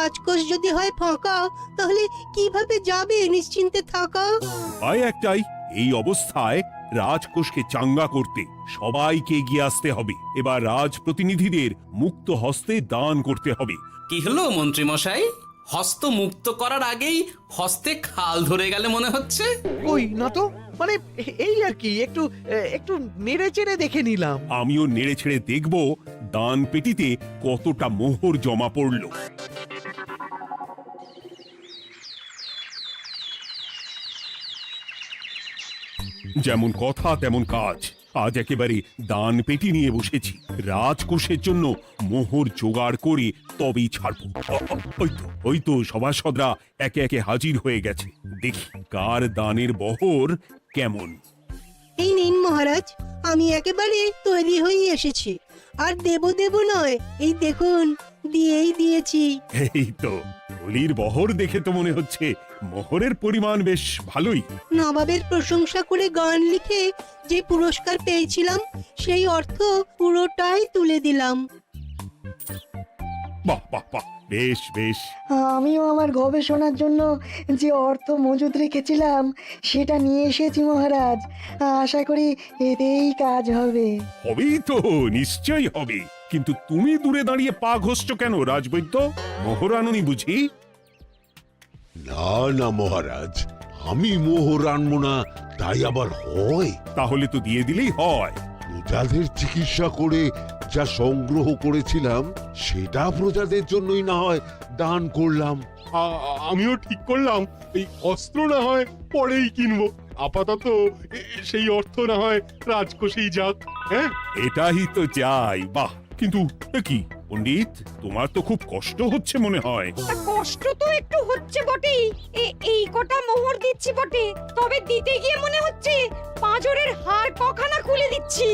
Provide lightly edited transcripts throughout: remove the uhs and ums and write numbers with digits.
রাজকোষ যদি হয় ফাঁকা, তাহলে কিভাবে যাবে নিশ্চিন্তে থাকা? উপায় একটাই, এই অবস্থায় রাজকোষকে চাঙ্গা করতে সবাইকে এগিয়ে আসতে হবে। এবার রাজপ্রতিনিধিদের মুক্ত হস্তে দান করতে হবে। কি হলো মন্ত্রী মশাই, হস্ত মুক্ত করার আগেই হস্তে খাল ধরে গেলে মনে হচ্ছে। কই না তো, মানে এই আর কি, একটু একটু নেড়ে চেড়ে দেখে নিলাম। আমিও নেড়ে ছেড়ে দেখব দান পেটিতে কতটা মোহর জমা পড়লো। যেমন কথা তেমন কাজ, আজ একেবারে দান পেটি নিয়ে বসেছি। রাজকোষের জন্য মোহর জোগাড় করে তবেই ছাড়বো। ওই তো সভাসদরা একে একে হাজির হয়ে গেছে। দেখি কার দানের বহর কেমন। এই নিন মহারাজ, আমি একেবারে তৈরি হয়ে এসেছি। আর দেব নয়, এই দেখুন দিয়েই দিয়েছি। এই তো বলির বহর দেখে তো মনে হচ্ছে মোহরের পরিমাণ বেশ ভালোই। নবাবের প্রশংসা করে গান লিখে যে পুরস্কার পেয়েছিলাম, সেই অর্থ পুরোটাই তুলে দিলাম। বাহ বাহ বাহ, বেশ বেশ। আমিও আমার গবেষণার জন্য যে অর্থ মজুদ রেখেছিলাম সেটা নিয়ে এসেছি মহারাজ। আশা করি এতেই কাজ হবে। হবেই তো, নিশ্চয়ই হবে। কিন্তু তুমি দূরে দাঁড়িয়ে পা ঘষছো কেন রাজবৈদ্য? মোহর আনুনি বুঝি? না না মহারাজ, আমি মোহর আনবো না তাই আবার হয়? তাহলে তো দিয়ে দিলেই হয়। প্রজাদের চিকিৎসা করে যা সংগ্রহ করেছিলাম সেটা প্রজাদের জন্যই না হয় দান করলাম। আমিও ঠিক করলাম এই অস্ত্র না হয় পরেই কিনবো, আপাতত সেই অর্থ না হয় রাজকোষেই যাক। হ্যাঁ, এটাই তো চাই। বাহ, কিন্তু কি পণ্ডিত, তোমার তো খুব কষ্ট হচ্ছে মনে হয়। কষ্ট তো একটু হচ্ছে বটেই। এই কটা মোহর দিচ্ছি বটে, তবে দিতে গিয়ে মনে হচ্ছে পাঁজরের হাড় কখানা খুলে দিচ্ছি।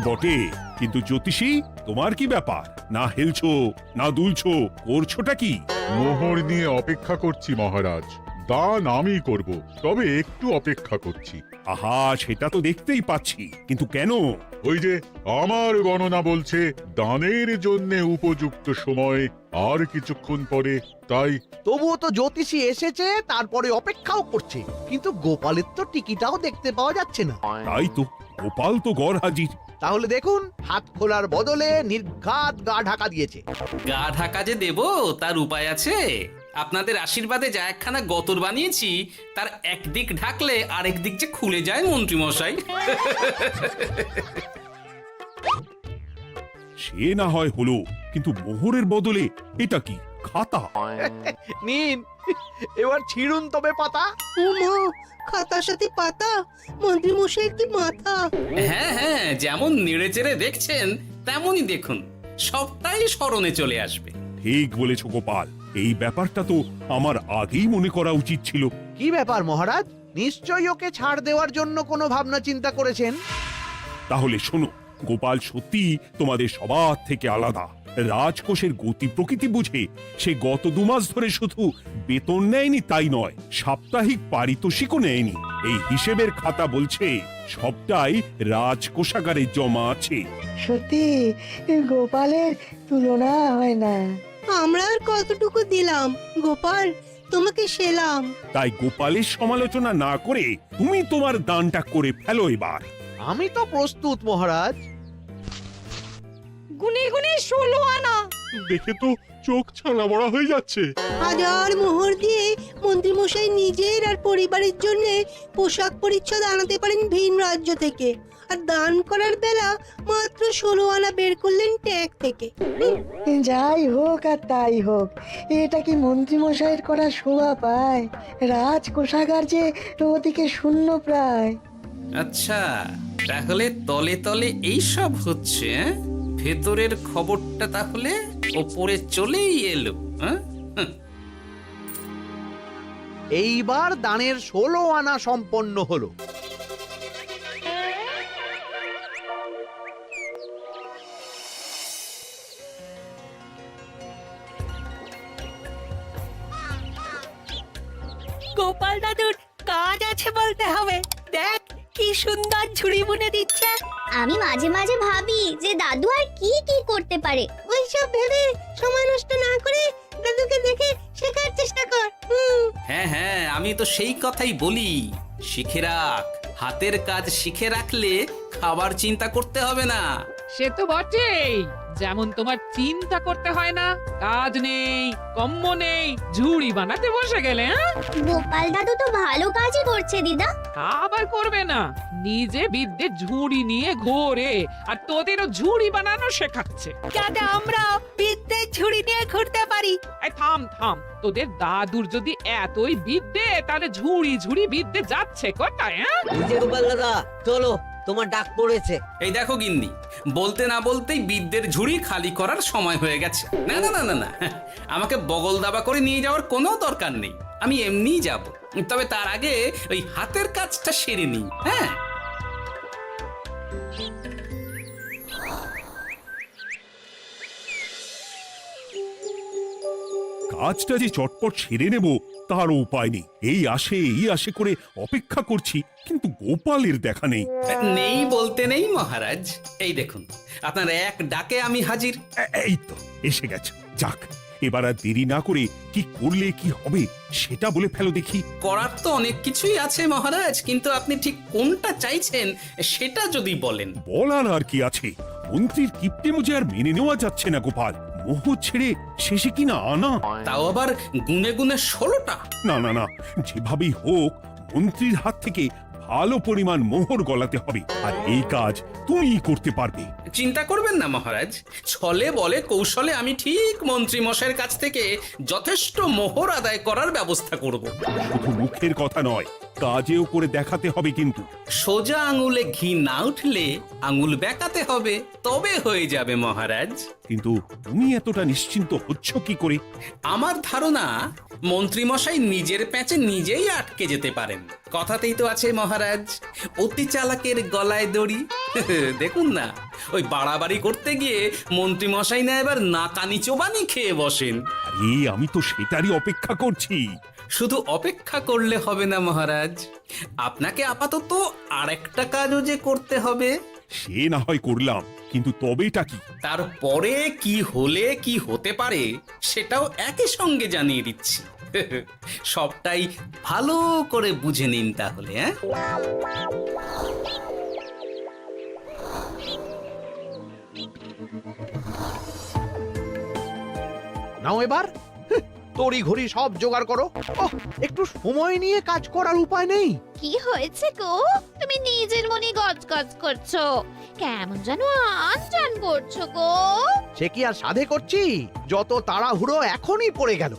বটে, কিন্তু জ্যোতিষী তোমার কি ব্যাপার? না হেলছো না দুলছো, করছোটা কি? মোহর নিয়ে অপেক্ষা করছি মহারাজ, দান আমি করব, তবে একটু অপেক্ষা করছি। আহা, সেটা তো দেখতেই পাচ্ছি, কিন্তু কেন? ওই যে আমার গণনা বলছে দানের জন্য উপযুক্ত সময় আর কিছুক্ষণ পরে, তাই। তবুও তো জ্যোতিষী এসেছে, তারপরে অপেক্ষাও করছে, কিন্তু গোপালের তো টিকিটাও দেখতে পাওয়া যাচ্ছে না। তাই তো, গোপাল তো গড় হাজির। তাহলে দেখুন, হাত খোলার বদলে নির্ঘাত গা ঢাকা দিয়েছে। গা ঢাকা যে দেব তার উপায় আছে। আপনাদের আশীর্বাদে যা একখানা গতর বানিয়েছি, তার একদিক ঢাকলে আরেক দিক যে খুলে যায় মন্ত্রী মশাই। সে না হয় হলো, কিন্তু মোহরের বদলে এটা কি? খাতা? নিন, এবার ছিড়ুন তবে পাতা। উমা, খাতার সাথে পাতা! মন্ত্রী মশাইয়ের কি মাথা! হ্যাঁ হ্যাঁ, যেমন নেড়ে চেড়ে দেখছেন তেমনই দেখুন, সবটাই স্মরণে চলে আসবে। ঠিক বলেছ গোপাল, এই ব্যাপারটা তো আমার আগেই মনে করা উচিত ছিল। কি ব্যাপার মহারাজ, নিশ্চয়ই ওকে ছাড় দেওয়ার জন্য কোনো ভাবনা চিন্তা করেছেন। তাহলে শোনো, গোপাল সত্যি তোমাদের সবার থেকে আলাদা। রাজকোষের গতি প্রকৃতি বুঝে সে গত 2 মাস ধরে শুধু বেতন নেয়নি তাই নয়, সাপ্তাহিক পারিতোষিকও নেয়নি। এই হিসেবের খাতা বলছে সবটাই রাজকোষাগারে জমা আছে। সত্যি গোপালের তুলনা হয় না। আমরা আর কতটুকু দিলাম গোপাল, তোমাকে সেলাম। তাই গোপালের সমালোচনা না করে তুমি তোমার দানটা করে ফেলো এবার। আমি তো প্রস্তুত মহারাজ। গুনে গুনে 16 আনা। দেখে তো চোখ ছানা বড়া হয়ে যাচ্ছে। হাজার মোহর দিয়ে মন্ত্রী মশাই নিজের আর পরিবারের জন্য পোশাক পরিচ্ছদ আনাতে পারেন ভিন রাজ্য থেকে, আর দান করার বেলা মাত্র 16 আনা বের করলেন ট্যাগ থেকে। যাই হোক আর তাই হোক, এটা কি মন্ত্রীমশাইয়ের করা শোভা পায়? রাজকোষাগার যে ওদিকে শূন্য প্রায়। আচ্ছা, তাহলে তলে তলে এই সব হচ্ছে, ভেতরের খবরটা তাহলে ওপরে চলেই এলো। এইবার দানের 16 আনা সম্পন্ন হলো। গোপাল দাদুর কাজ আছে বলতে হবে। দেখ কি সুন্দর ঝুড়ি বুনে দিচ্ছে। আমি মাঝে মাঝে ভাবি যে দাদু আর কি কি করতে পারে। ওইসব ভেবে সময় নষ্ট না করে দাদুকে দেখে শেখার চেষ্টা কর। হ্যাঁ হ্যাঁ, আমি তো সেই কথাই বলি। শিখে রাখ, হাতের কাজ শিখে রাখলে খাবার চিন্তা করতে হবে না। সে তো বটেই, যেমন তোমার চিন্তা করতে হয় না, কাজ নেই, কম্ম নেই, ঝুড়ি বানাতে বসে গেলে। গোপাল দাদু তো ভালো কাজই করছে দিদা। আবার করবে না, নিজে বিদ্যে ঝুড়ি নিয়ে ঘোরে আর তোদেরও ঝুড়ি বানানো শেখাচ্ছে। যাতে আমরা বিদ্যে ঝুড়ি নিয়ে ঘুরতে পারি। এই থাম থাম, তোদের দাদুর যদি এতই বিদ্যে, তাহলে ঝুড়ি ঝুড়ি বিদ্যে যাচ্ছে কোথায়? গোপাল দাদা চলো, তোমার ডাক পড়েছে। এই দেখো গিন্নি, বলতে না বলতেই বিদ্যের ঝুড়ি খালি করার সময় হয়ে গেছে। না না না না না, আমাকে বগল দাবা করে নিয়ে যাওয়ার কোনো দরকার নেই, আমি এমনিই যাব। তবে তার আগে ওই হাতের কাজটা সেরে নিই। হ্যাঁ, কাজটা যে চটপট সেরে নেব তার উপায় নেই। এই আসে করে অপেক্ষা করছি, কিন্তু গোপালের দেখা নেই। নেই বলতে নেই মহারাজ, এই দেখুন আপনার এক ডাকে আমি হাজির। এই তো এসে গেছে। যাক, এবার আর দেরি না করে কি করলে কি হবে সেটা বলে ফেলো দেখি। করার তো অনেক কিছুই আছে মহারাজ, কিন্তু আপনি ঠিক কোনটা চাইছেন সেটা যদি বলেন। বলার আর কি আছে, মন্ত্রীর কিপ্টে মুজে আর মেনে নেওয়া যাচ্ছে না গোপাল। মোহ ছেড়ে শেষে কিনা আনা। তাও আবার গুনে গুনে 16টা। না না না, যেভাবেই হোক মন্ত্রীর হাত থেকে ভালো পরিমাণ মোহর গলাতে হবে, আর এই কাজ তুমিই করতে পারবে। চিন্তা করবেন না মহারাজ, ছলে বলে কৌশলে আমি ঠিক মন্ত্রী মশাইয়ের কাছ থেকে যথেষ্ট মোহর আদায় করার ব্যবস্থা করব। শুধু মুখের কথা নয়, কাজেও করে দেখাতে হবে কিন্তু। সোজা আঙুলে ঘি না উঠলে আঙুল বেঁকাতে হবে, তবে হয়ে যাবে মহারাজ। কিন্তু তুমি এতটা নিশ্চিন্ত হচ্ছ কি করে? আমার ধারণা মন্ত্রী মশাই নিজের প্যাঁচে নিজেই আটকে যেতে পারেন। কথাতেই তো আছে মহারাজ, অতি চালাকের গলায় দড়ি। দেখুন না, ওই বাড়াবাড়ি করতে গিয়ে মন্ত্রী মশাই না এবার নাকানি চোবানি খেয়ে বসেন। আরে আমি তো সেটারই অপেক্ষা করছি। শুধু অপেক্ষা করলে হবে না মহারাজ, আপনাকে আপাতত আরেকটা কাজও যে করতে হবে। সে না হয় করলাম, কিন্তু তবেটা কি? তারপরে কি হলে কি হতে পারে সেটাও একই সঙ্গে জানিয়ে দিচ্ছি। সবটাই ভালো করে বুঝে নিন তাহলে। নাও এবার তড়ি ঘড়ি সব জোগাড় করো। একটু সময় নিয়ে কাজ করার উপায় নেই? কি হয়েছে গো, তুমি নিজের মনে গজগজ করছো, কেমন যেন আনজান করছো গো। সে কি আর সাধে করছি, যত তাড়াহুড়ো এখনই পড়ে গেল।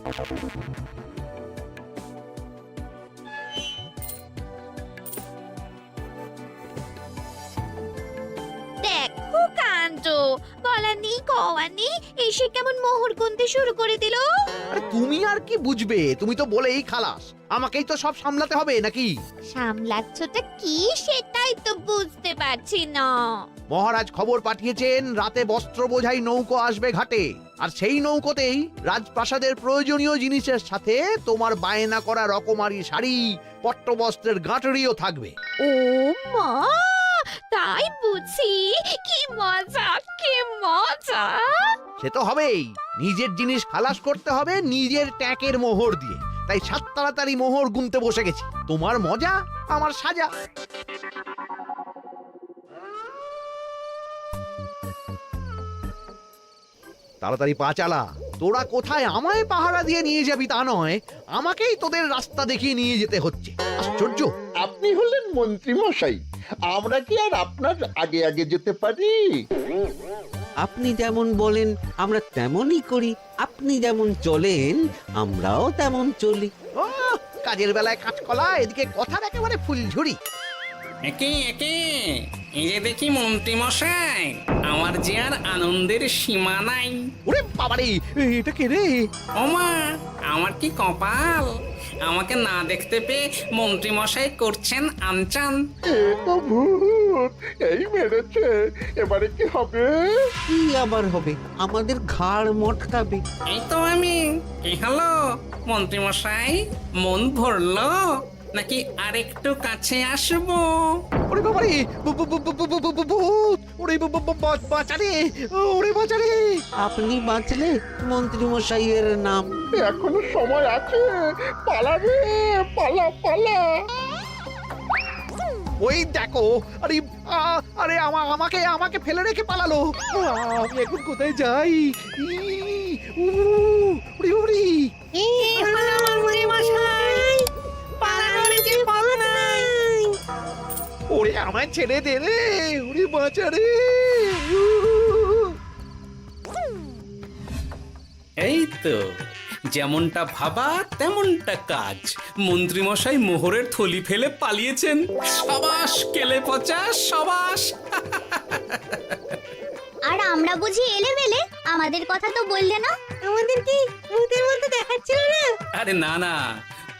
দেখো কাণ্ড, বলা নেই কওয়া নেই, এসে কেমন মোহর গুনতে শুরু করে দিল। আরে তুমি আর কি বুঝবে, তুমি তো বলেই খালাস, আমাকেই তো সব সামলাতে হবে নাকি? সামলাচ্ছটা কি সেটাই তো বুঝতে পারছি না। মহারাজ খবর পাঠিয়েছেন রাতে বস্ত্র বোঝাই নৌকো আসবে ঘাটে, আর সেই নৌকোতেই রাজপ্রাসাদের প্রয়োজনীয় জিনিসের সাথে তোমার বায়না করা রকমারি শাড়ি, পট্টবস্ত্রের গাঁটরিও থাকবে। ও মা, তাই বুঝি, কি মজা কি মজা। সে তো হবেই, নিজের জিনিস খালাস করতে হবে নিজের ট্যাঁকের মোহর দিয়ে। তাই সাত তাড়াতাড়ি মোহর গুনতে বসে গেছি। তোমার মজা আমার সাজা। তাড়াতাড়ি পা চালা, তোরা কোথায় আমায় পাহারা দিয়ে নিয়ে যাবি তা নয়, আমাকেই তোদের রাস্তা দেখিয়ে নিয়ে যেতে হচ্ছে। আশ্চর্য! আপনি হলেন মন্ত্রী মশাই, আমরা কি আর আপনার আগে আগে যেতে পারি? আপনি যেমন বলেন আমরা তেমনই করি, আপনি যেমন চলেন আমরাও তেমন চলি। কাজের বেলায় কাঁচকলা, এদিকে কথার একেবারে ফুলঝুরি। একে একে এই যে দেখি মন্ত্রী মশাই, আমার যে আর আনন্দের সীমা নাই। ওরে বাবারে, এটা কে রে? ওমা, আমার কি কপাল, আমাকে না দেখতে পেয়ে মন্ত্রী মশাই করছেন আনচান। এ তো ভূত, এই মেরেছে, এবারে কি হবে? কি আবার হবে, আমাদের ঘাড় মটকাবে। এই তো আমি। কি হলো মন্ত্রী মশাই, মন ভরলো নাকি আরেকটু কাছে আসবো? ওরে বাবারে, ভূত! ওরে বাঁচারে, ওরে বাঁচারে। আপনি বাঁচলে মন্ত্রী মশাইয়ের নাম। এখনো সময় আছে, পালা রে, পালা পালা। ওই দেখো, আরে আরে আমাকে আমাকে ফেলে রেখে পালালো। আমি এখন কোথায় যাই? উ, উড়ি উড়ি। ওরে আমায় ছেড়ে দে রে, উড়ি বাঁচা রে। এই তো যেমনটা ভাবা তেমনটা কাজ। মন্ত্রীমশাই মোহরের থলি ফেলে পালিয়েছেন। সাবাস কেলে পচা, সাবাস। আর আমরা বুঝি এলেবেলে, আমাদের কথা তো বললে না। আমাদের কি ভূতের মতো দেখাচ্ছিল না? আরে না না,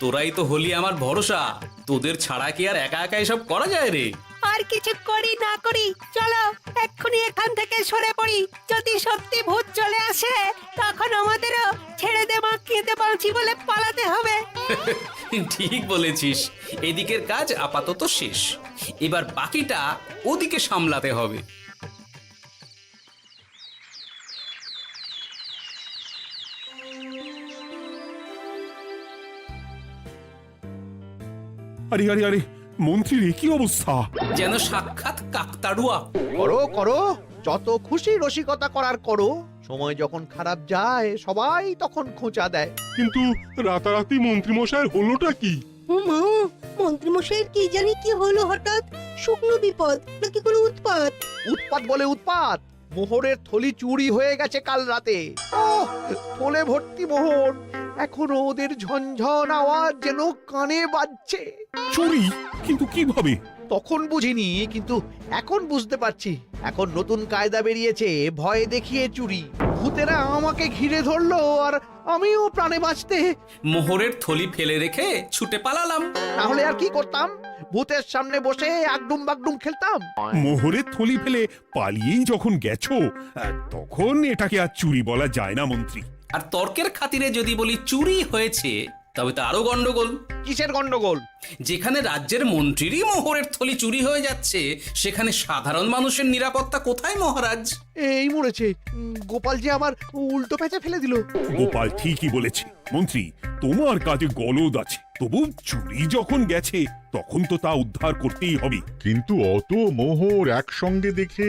তোরাই তো হলি আমার ভরসা। তোদের ছাড়া কি আর একা একা এসব করা যায় রে? আর কিছু করি না করি, চলো এক্ষুনি এখান থেকে সরে পড়ি। যদি সত্যি ভূত চলে আসে তখন আমাদেরও ছেড়ে দে মা, কেঁদে বাঁচি বলে পালাতে হবে। ঠিক বলেছিস। এদিকের কাজ আপাতত শেষ, এবার বাকিটা ওদিকে সামলাতে হবে। আরে আরে আরে মন্ত্রীর কি অবস্থা! যেন সাক্ষাৎ কাকতাড়ুয়া। করো করো, যত খুশি রসিকতা করার করো। সময় যখন খারাপ যায় সবাই তখন খোঁচা দেয়। কিন্তু রাতারাতি মন্ত্রী মশাইয়ের হলোটা কি? মা, মন্ত্রীমশাইয়ের কি জানি কি হলো হঠাৎ? শুকনো বিপদ নাকি কোনো উৎপাত? উৎপাত বলে উৎপাত। মোহরের থলি চুরি হয়ে গেছে কাল রাতে। ওহ, থলে ভর্তি মোহর। এখনো ওদের ঝনঝন আওয়াজ যেন কানে বাজছে। চুরি? কিন্তু কিভাবে? তখন বুঝিনি, কিন্তু এখন বুঝতে পারছি। এখন নতুন কায়দা বেরিয়েছে, ভয় দেখিয়ে চুরি। ভূতেরা আমাকে ঘিরে ধরলো আর আমিও প্রাণে বাঁচতে মোহরের থলি ফেলে রেখে ছুটে পালালাম। তাহলে আর কি করতাম? ভূতের সামনে বসে আগডুম বাগডুম খেলতাম। মোহরের থলি ফেলে পালিয়েই যখন গেছো, তখন এটাকে আর চুরি বলা যায় না মন্ত্রী। আর তর্কের খাতিরে যদি বলি চুরি হয়েছে, তবে তো আরো গন্ডগোল। কিসের গন্ডগোল? যেখানে রাজ্যের মন্ত্রীরই মোহরের থলি চুরি হয়ে যাচ্ছে, সেখানে সাধারণ মানুষের নিরাপত্তা কোথায় মহারাজ? এই মরেছে, গোপাল যে আবার উল্টো প্যাঁচে ফেলে দিল। গোপাল ঠিকই বলেছে মন্ত্রী, তোমার কাজে গলদ আছে। তবু চুরি যখন গেছে তখন তো তা উদ্ধার করতেই হবে। কিন্তু অত মোহর একসঙ্গে দেখে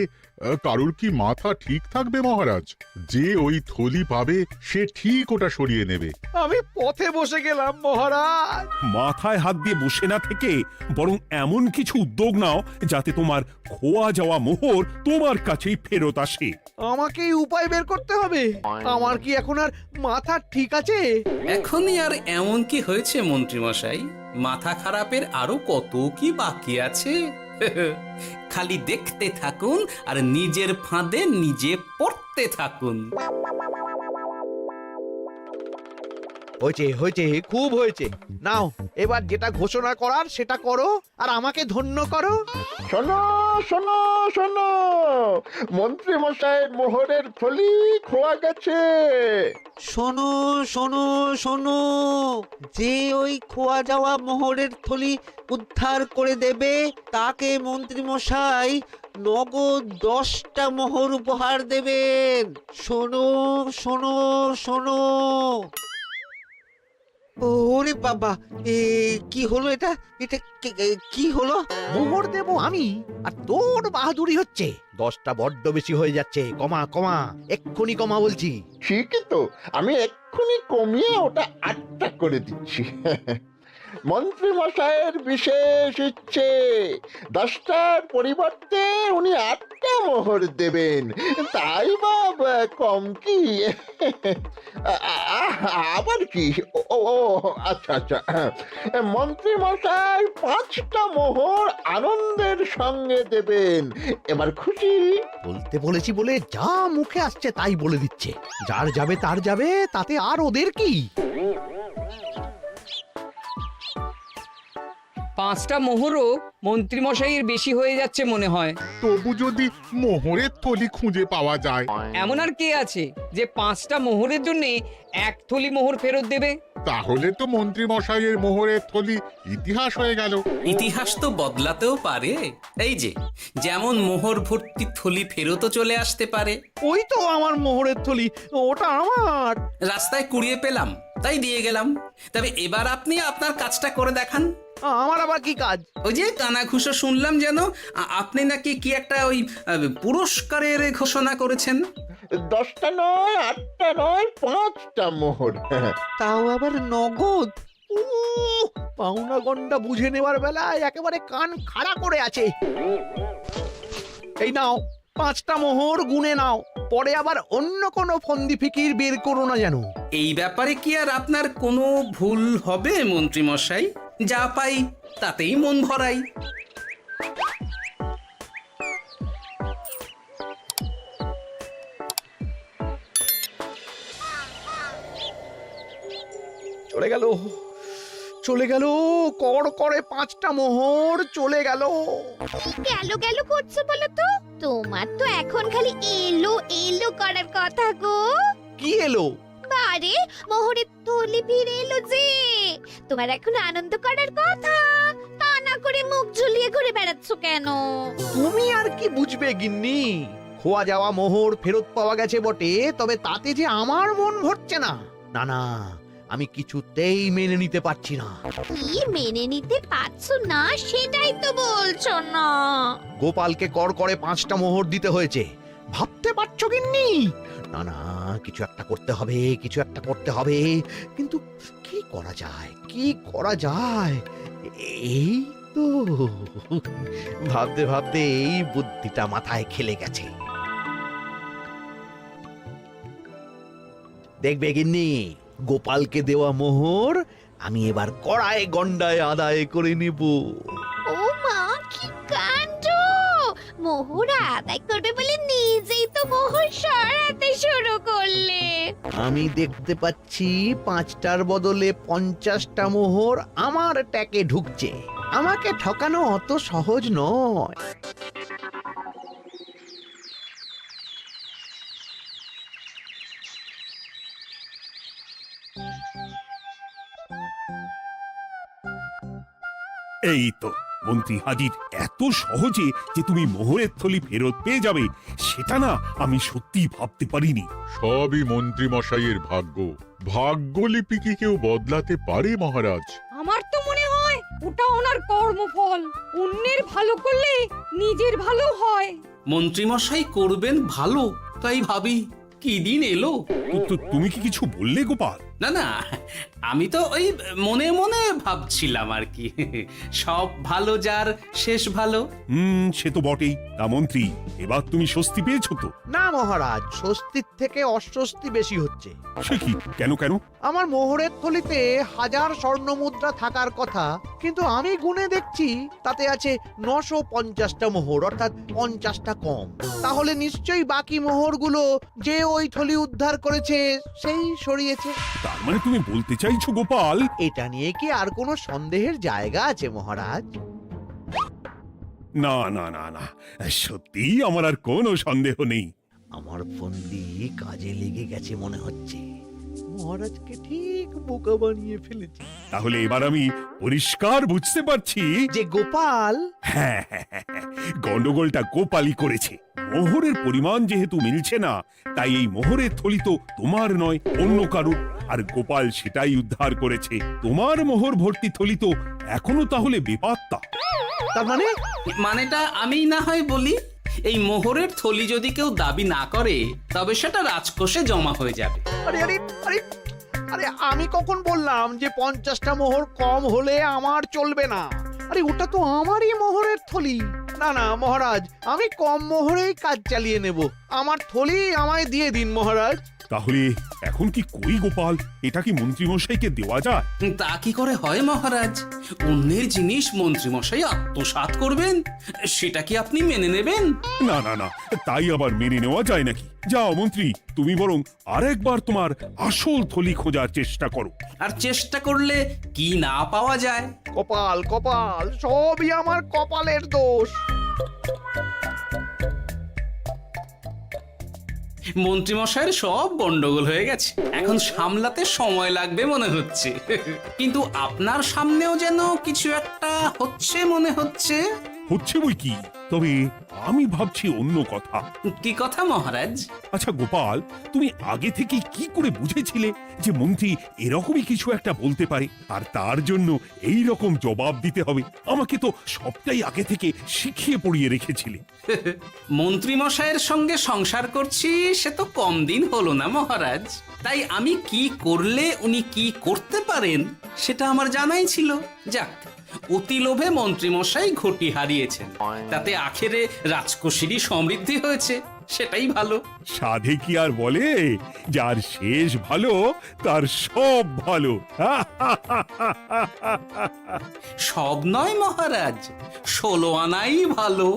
কারোর কি মাথা ঠিক থাকবে মহারাজ? যে ওই থলি পাবে সে ঠিক ওটা সরিয়ে নেবে। আমি পথে বসে গেলাম মহারাজ। মাথায় হাত দিয়ে বসে না থেকে বরং এমন কিছু উদ্যোগ নাও যাতে তোমার খোয়া যাওয়া মোহর তোমার কাছেই ফেরত আসে। আমাকেই উপায় বের করতে হবে। আমার কি এখন আর মাথা ঠিক আছে? এখনই আর এমন কি হয়েছে মন্ত্রীমশাই? মাথা খারাপের আরো কত কি বাকি আছে। খালি দেখতে থাকুন আর নিজের ফাঁদে নিজে পড়তে থাকুন। হয়েছে হয়েছে, খুব হয়েছে। নাও এবার যেটা ঘোষণা করার সেটা করো আর আমাকে ধন্য করো। শোনো শোনো শোনো, মন্ত্রী মশাইয়ের মোহরের থলি খোয়া গেছে। শোনো শোনো শোনো, যে ওই খোয়া যাওয়া মোহরের থলি উদ্ধার করে দেবে তাকে মন্ত্রী মশাই নগদ 10টা মোহর উপহার দেবেন। শোনো শোনো শোনো। ওরে বাবা, কি হলো এটা? এটা কি হলো? মোহর দেবো আমি, আর তোর বাহাদুরি হচ্ছে। 10টা বড্ড বেশি হয়ে যাচ্ছে। কমা কমা, এক্ষুনি কমা বলছি। ঠিকই তো, আমি এক্ষুনি কমিয়ে ওটা 8টা করে দিচ্ছি। মন্ত্রী মশাইয়ের বিশেষ ইচ্ছে, 10টার পরিবর্তে উনি 8টা মোহর দেবেন। তাই বা কম কি? আবার কি? ও আচ্ছা আচ্ছা, মন্ত্রী মশাই 5টা মোহর আনন্দের সঙ্গে দেবেন। এবার খুশি? বলতে বলেছি বলে যা মুখে আসছে তাই বলে দিচ্ছে। যার যাবে তার যাবে, তাতে আর ওদের কি? 5টা মোহরও মন্ত্রীমশাইয়ের বেশি হয়ে যাচ্ছে মনে হয়। তবু যদি মোহরের থলি খুঁজে পাওয়া যায়। এমন আর কে আছে যে 5টা মোহরের জন্য 1 থলি মোহর ফেরত দেবে? তাহলে তো মন্ত্রী মশাইয়ের মোহরের থলি ইতিহাস হয়ে গেল। ইতিহাস তো বদলাতেও পারে। এই যে যেমন মোহর ভর্তি থলি ফেরতও চলে আসতে পারে। ওই তো আমার মোহরের থলি, ওটা আমার। রাস্তায় কুড়িয়ে পেলাম তাই দিয়ে গেলাম। তবে এবার আপনি আপনার কাজটা করে দেখান। আমার আবার কি কাজ? ওই যে কানাঘুষো শুনলাম যেন আপনি নাকি কি একটা ওই পুরস্কারের ঘোষণা করেছেন। 10টা নয়, 8টা নয়, 5টা মোহর। তাও আবার নগদ। পাওনা গন্ডা বুঝে নেওয়ার বেলায় একেবারে কান খাড়া করে আছে। এই নাও 5টা মোহর, গুনে নাও, পরে আবার অন্য কোনো ফন্দি ফিকির বের করো না যেন। এই ব্যাপারে কি আর আপনার কোনো ভুল হবে মন্ত্রী মশাই? যা পাই তাতেই মন ভরাই। চলে গেল, চলে গেল, কর করে 5টা মোহর চলে গেল। গেল গেল করছো বলো তো? তোমার তো এখন খালি এলো এলো করার কথা গো। কি এলো? বারে মোহরের থলি ফিরে এলো যে। তোমার এখন আনন্দ করার কথা, তা না করে মুখ ঝুলিয়ে ঘুরে বেড়াচ্ছ কেন? তুমি আর কি বুঝবে গিন্নি? খোয়া যাওয়া মোহর ফেরত পাওয়া গেছে বটে, তবে তাতে যে আমার মন ভরছে না। না না, আমি কিছুতেই মেনে নিতে পারছি না। কি মেনে নিতে পারছো না সেটাই তো বলছো না। গোপালকে কর করে 5টা মোহর দিতে হয়েছে, ভাবতে পারছো গিন্নি? না না, কিছু একটা করতে হবে, কিছু একটা করতে হবে। কিন্তু কি করা যায়, কি করা যায়? এই তো ভাবতে ভাবতে এই বুদ্ধিটা মাথায় খেলে গেছে। দেখবে গিন্নি, গোপালকে দেওয়া মোহর আমি এবার কড়ায় গন্ডায় আদায় করে নিব। ও মা, কি কাণ্ড! মোহর আদায় করবে বলে নিজেই তো মোহর সরাতে শুরু করলে। আমি দেখতে পাচ্ছি 5টার বদলে 50টা মোহর আমার ট্যাকে ঢুকছে। আমাকে ঠকানো অত সহজ নয়। এই তো মন্ত্রী হাজির। এত সহজে যে তুমি মোহরের থলি ফেরত পেয়ে যাবে সেটা না আমি সত্যি ভাবতে পারিনি। সবই মন্ত্রী মশাইয়ের ভাগ্য। ভাগ্যলিপি কি কেউ বদলাতে পারে মহারাজ? আমার তো মনে হয় ওটা ওনার কর্মফল। অন্যের ভালো করলে নিজের ভালো হয়। মন্ত্রী মশাই করবেন ভালো, তাই ভাবি কি দিন এলো। তুমি কি কিছু বললে গোপাল? না না, আমি তো ওই মনে মনে ভাবছিলাম আর কি। সব ভালো যার শেষ ভালো। সে তো বটেই। তা মন্ত্রী, এবার তুমি স্বস্তি পেয়েছো তো? না মহারাজ, স্বস্তির থেকে অস্বস্তি বেশি হচ্ছে। সে কি? কেন কেন? আমার মোহরের থলিতে 1000 স্বর্ণ মুদ্রা থাকার কথা, কিন্তু আমি গুনে দেখছি তাতে আছে 950টা মোহর, অর্থাৎ 50টা কম। তাহলে নিশ্চয়ই বাকি মোহরগুলো যে ওই থলি উদ্ধার করেছে সেই সরিয়েছে। তার মানে তুমি বলতে চাইছো গোপাল? এটা নিয়ে কি আর কোনো সন্দেহের জায়গা আছে মহারাজ? না না না না, সত্যি আমার আর কোনো সন্দেহ নেই। আমার ফন্দি কাজে লেগে গেছে মনে হচ্ছে। মহারাজকে ঠিক বোকা বানিয়ে ফেলেছি। তাহলে এবার আমি পরিষ্কার বুঝতে পারছি যে গোপাল, হ্যাঁ, গন্ডগোলটা গোপালই করেছে। মোহরের পরিমাণ যেহেতু মিলছে না, তাই এই মোহরের থলি তো তোমার নয়, অন্য কারুর। আর গোপাল সেটাই উদ্ধার করেছে। তোমার মোহর ভর্তি থলি তো এখনো তাহলে বেপাত্তা। তার মানে? মানেটা আমি না হয় বলি। এই মোহরের থলি যদি কেউ দাবি না করে তবে সেটা রাজকোষে জমা হয়ে যাবে। আরে আরে আরে আরে, আমি কখন বললাম যে 50টা মোহর কম হলে আমার চলবে না? আরে ওটা তো আমারই মোহরের থলি। না না মহারাজ, আমি কম মোহরেই কাজ চালিয়ে নেব। আমার থলি আমায় দিয়ে দিন মহারাজ। তাহলে এখন কি করি গোপাল? এটা কি মন্ত্রী মশাইকে দেওয়া যায়? তা কি করে হয় মহারাজ? অন্যের জিনিস মন্ত্রী মশাই আত্মসাৎ করবেন, সেটা কি আপনি মেনে নেবেন? না না না, তাই আবার মেনে নেওয়া যায় নাকি? যাও মন্ত্রী, তুমি বরং আরেকবার তোমার আসল থলি খোঁজার চেষ্টা করো। আর চেষ্টা করলে কি না পাওয়া যায়? কপাল কপাল, সবই আমার কপালের দোষ। মন্ত্রীমশাইয়ের সব গন্ডগোল হয়ে গেছে, এখন সামলাতে সময় লাগবে মনে হচ্ছে। কিন্তু আপনার সামনেও যেন কিছু একটা হচ্ছে মনে হচ্ছে। হচ্ছে বই কি, তবে আমি ভাবছি অন্য কথা। কি কথা মহারাজ? আচ্ছা গোপাল, তুমি আগে থেকে কি করে বুঝেছিলে যে মন্ত্রী এরকমই কিছু একটা বলতে পারে, আর তার জন্য এই রকম জবাব দিতে হবে? আমাকে তো সবটাই আগে থেকে শিখিয়ে পড়িয়ে রেখেছিলে। মন্ত্রী মশাইয়ের সঙ্গে সংসার করছি সে তো কম দিন হলো না মহারাজ, তাই আমি কি করলে উনি কি করতে পারেন সেটা আমার জানাই ছিল। যাক, অতি লোভে মন্ত্রী মশাই ঘটি হারিয়েছেন, তাতে আখেরে রাজকোষেরই সমৃদ্ধি হয়েছে, সেটাই ভালো। সাধে কি আর বলে, যার শেষ ভালো তার সব ভালো। সব নয় মহারাজ, 16 আনাই ভালো।